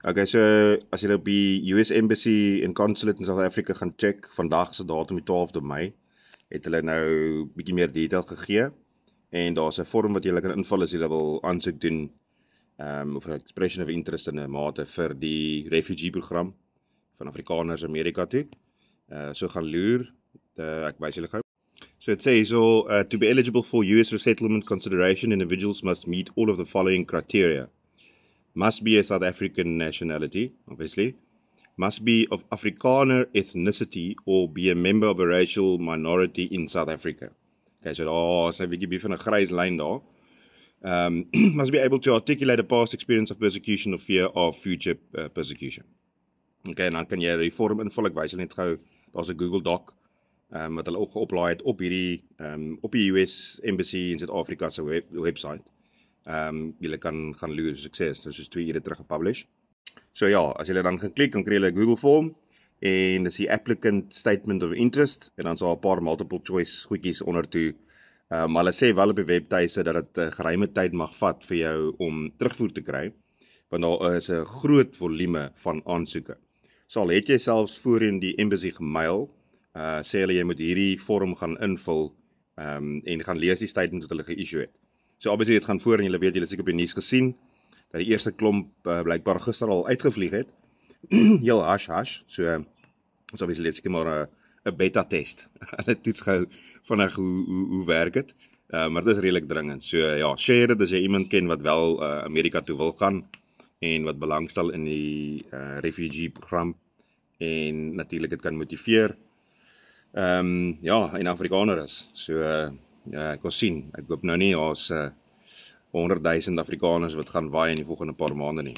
Okay, so as jy op die US Embassy en Consulate in South Africa gaan check, vandag se datum die 12de Mei, het hulle nou bietjie meer detail gegee en daar's 'n vorm wat jy kan invul as jy wil aansoek doen of 'n expression of interest in 'n mate vir die refugee program van Afrikaners Amerika toe. So gaan loer, ek wys julle gou. So it says hierso, to be eligible for US resettlement consideration, individuals must meet all of the following criteria. Must be a South African nationality, obviously. Must be of Afrikaner ethnicity or be a member of a racial minority in South Africa. Okay, so daar's 'n bietjie van 'n grys lyn daar. Must be able to articulate a past experience of persecution or fear of future persecution. Okay, en dan kan jy die vorm invul. Ek wys julle net gou, daar's 'n Google Doc wat hulle ook geoplaai het op hierdie op die US Embassy in Suid-Afrika se website. Julle kan gaan loer, soos ek sê, dit is soos 2 ure terug gepublish. So ja, as julle dan gaan klik, dan kry julle 'n Google form en dis die applicant statement of interest en dan is daar 'n paar multiple choice goedjies onder toe. Maar hulle sê wel op die webtuise dat dit 'n geruime tyd mag vat vir jou om terugvoer te kry, want daar is 'n groot volume van aansoeke. So al het jy selfs voorheen die embassy gemail, sê hulle jy moet hierdie vorm gaan invul en gaan lees die statement wat hulle geissue het. So obviously dit gaan voor en julle weet, julle het seker op die nuus gesien dat die eerste klomp blykbaar gister al uitgevlieg het. Heel hash. So obviously dit seker maar 'n beta test. Hulle toets gou vinnig hoe werk dit. Maar dit is redelik dringend. So ja, share dit as jy iemand ken wat wel Amerika toe wil gaan en wat belangstel in die refugee program en natuurlik dit kan motiveer. Ja, en Afrikaner is. So ja, ek wil sien. Ek hoop nou nie daar's 100,000 Afrikaners wat gaan waai in die volgende paar maande nie.